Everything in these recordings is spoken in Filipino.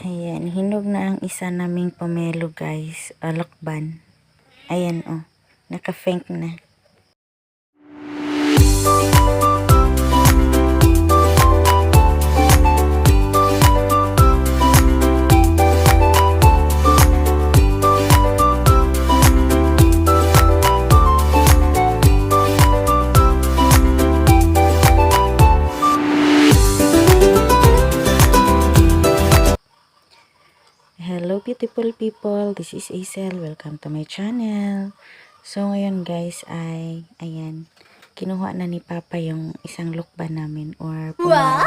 Ayan, hinog na ang isa naming pomelo guys, lakban. Ayan naka-fink na. Hello beautiful people, this is Aisel, welcome to my channel. So ngayon guys ay, ayan, kinuha na ni Papa yung isang lukban namin or pomelo.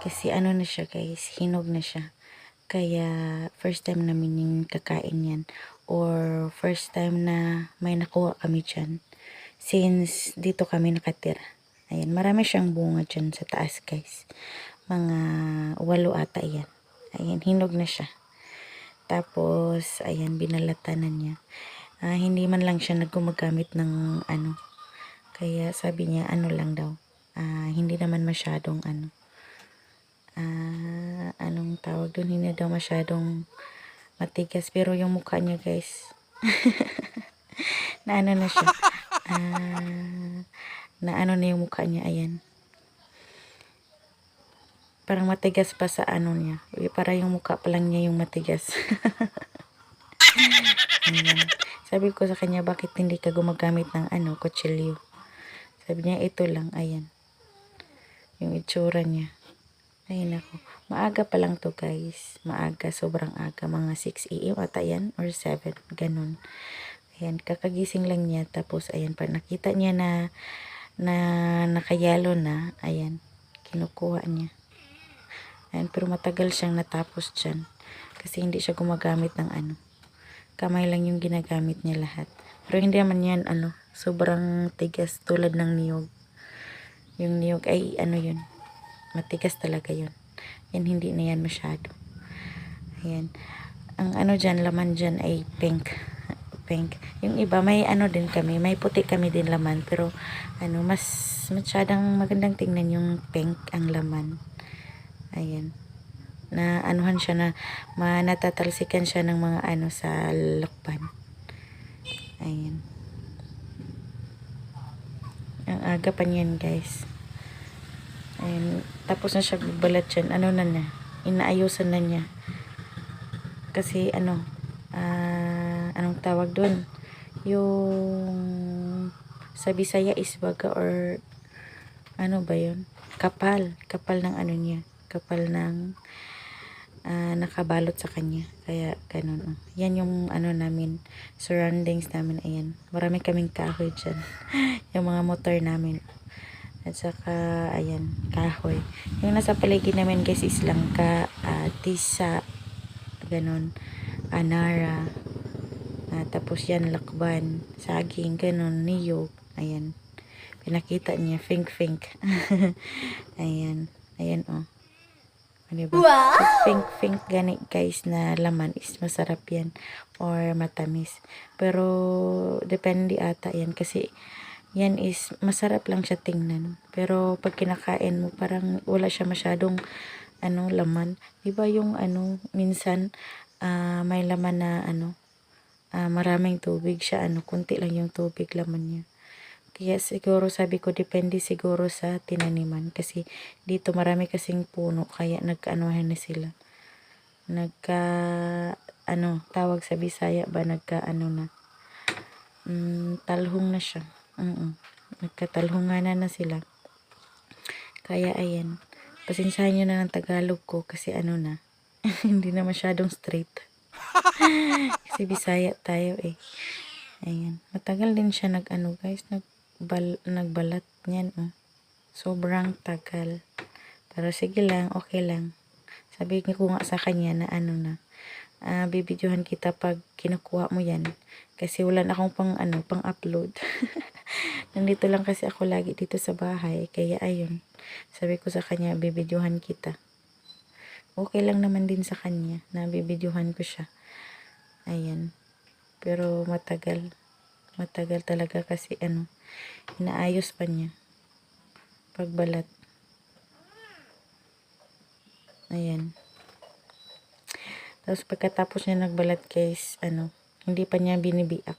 Kasi ano na siya guys, hinog na siya. Kaya first time namin yung kakain yan or first time na may nakuha kami dyan. Since dito kami nakatira. Ayan, marami siyang bunga dyan sa taas guys. Mga 8 ata yan. Ayan, hinog na siya. Tapos, ayan, binalatan na niya. Hindi man lang siya naggumagamit ng ano. Kaya sabi niya, ano lang daw. Hindi naman masyadong ano. Anong tawag doon? Hindi daw masyadong matigas. Pero yung mukha niya guys, na ano na siya. Na ano na yung mukha niya, ayan. Parang matigas pa sa ano niya. Para yung mukha pa lang niya yung matigas. Ayan. Sabi ko sa kanya, bakit hindi ka gumagamit ng ano, kutsilyo? Sabi niya, ito lang, ayan. Yung itsura niya. Ayun ako. Maaga pa lang to guys. Maaga, sobrang aga. Mga 6 AM ata yan, or 7, ganun. Ayan, kakagising lang niya. Tapos, ayan, pa nakita niya na nakayalo na, ayan, kinukuha niya. Ayan, pero matagal siyang natapos dyan. Kasi hindi siya gumagamit ng ano. Kamay lang yung ginagamit niya lahat. Pero hindi naman yan, ano, sobrang tigas tulad ng niyog. Yung niyog ay, ano yun, matigas talaga yun. Yan, hindi na yan masyado. Ayan. Ang ano dyan, laman dyan ay pink. Pink. Yung iba, may ano din kami, may puti kami din laman. Pero, ano, mas masyadong magandang tingnan yung pink ang laman. Ayan. Na anuhan siya na natatalsikan siya ng mga ano sa lakban. Ayan. Ang aga pa niyan guys. Ayan. Tapos na siya balat dyan. Ano na niya? Inaayusan na niya. Kasi ano, anong tawag doon? Yung sa Bisaya is baga or ano ba yun? Kapal. Kapal ng ano niya. Kapal ng nakabalot sa kanya. Kaya ganun. Yan yung ano namin, surroundings namin. Ayan. Marami kaming kahoy dyan. Yung mga motor namin. At saka, ayan, kahoy. Yung nasa paligid namin guys is langka, tisa, ganun, anara, tapos yan, lakban, saging, ganun, niyog. Ayan. Pinakita niya, fink. Ayan. Ayan diba? Wow! So, pink gani guys na laman is masarap yan or matamis. Pero depende ata yan kasi yan is masarap lang siya tingnan. Pero pag kinakain mo parang wala siya masyadong ano laman. Diba yung ano minsan may laman na ano maraming tubig siya, ano kunti lang yung tubig laman niya. Kaya siguro sabi ko depende siguro sa tinaniman kasi dito marami kasing puno kaya nagkaanuhan na sila. Ano tawag sa Bisaya ba na talhong na siya. Nagkatalhunganan na sila. Kaya ayan. Pasensyahan nyo na ng Tagalog ko kasi ano na hindi na masyadong straight. Kasi Bisaya tayo eh. Ayan. Matagal din siya nag-ano guys, nagbalat niyan sobrang tagal. Pero sige lang, okay lang. Sabi ko nga sa kanya na ano na, bibidyohan kita pag kinukuha mo yan. Kasi wala na akong pang upload. Nandito lang kasi ako lagi dito sa bahay. Kaya ayun, sabi ko sa kanya, bibidyohan kita. Okay lang naman din sa kanya na bibidyohan ko siya. Ayan. Pero matagal talaga kasi ano, inaayos pa niya pagbalat. Ayan. Tapos pagkatapos niya nagbalat guys, hindi pa niya binibiak.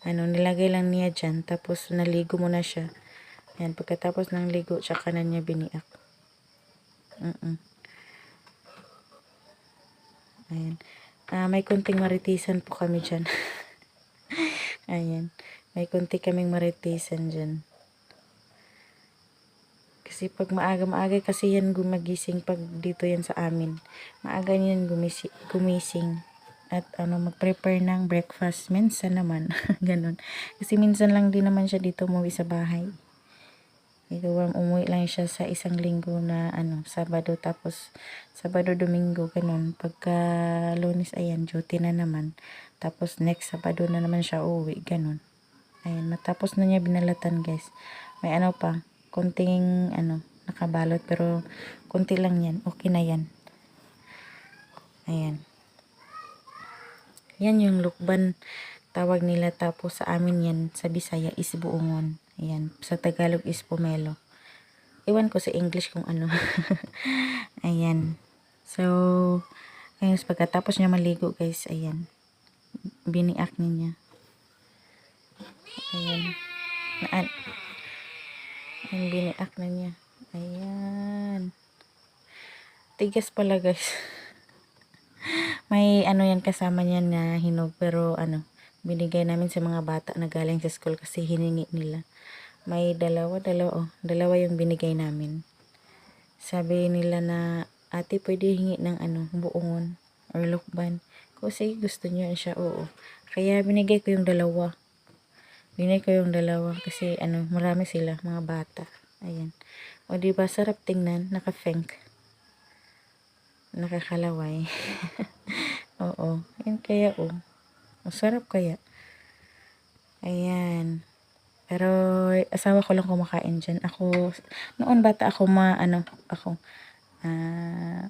Nilagay lang niya dyan. Tapos naligo mo na siya. Ayan, pagkatapos ng ligo, tsaka na niya biniak. Ayan. May kunting maritisan po kami dyan. Ayan. May kunti kaming maritisan dyan. Kasi pag maaga kasi yan gumagising pag dito yan sa amin. Maaga yan gumising. At mag-prepare ng breakfast. Minsan naman. Ganun. Kasi minsan lang din naman siya dito umuwi sa bahay. Umuwi lang siya sa isang linggo na Sabado, tapos Sabado, Domingo, ganun. Pagka Lunes, ayan, duty na naman. Tapos next Sabado na naman siya uuwi, ganun. Ayan, matapos na niya binalatan guys. May pa, konting nakabalot, pero konti lang yan. Okay na yan. Ayan. Yan yung lukban tawag nila, tapos sa amin yan sa Bisaya is buongon. Ayan, sa Tagalog is pomelo. Iwan ko sa English kung ano. Ayan. So, ayun, pagkatapos niya maligo guys, ayan, biniak niya. Ayan. Ayan, biniak na niya. Ayan. Tigas pala guys. May yan kasama niya na hinog, pero binigay namin sa mga bata na galing sa school kasi hiningi nila. May dalawa yung binigay namin. Sabi nila na, ate, pwede hingi ng buongon or lukban. Kasi gusto niyo siya, oo. Kaya binigay ko yung dalawa. Kasi marami sila, mga bata. Ayan. O diba, sarap tingnan, naka-fenk. Nakakalaway. Oo. Yan kaya, masarap kaya. Ayan. Pero asawa ko lang kumakain dyan. Ako, noon bata ako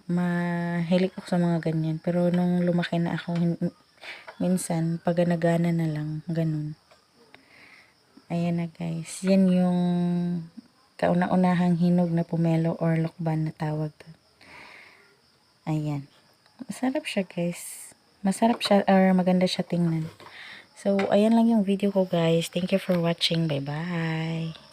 mahilig ako sa mga ganyan. Pero nung lumaki na ako, minsan pag-nagana na lang, ganun. Ayan na guys. Yan yung kauna-unahang hinog na pomelo or lukban na tawag. Ayan. Masarap siya guys. Masarap siya or maganda siya tingnan. So, ayan lang yung video ko guys. Thank you for watching. Bye-bye.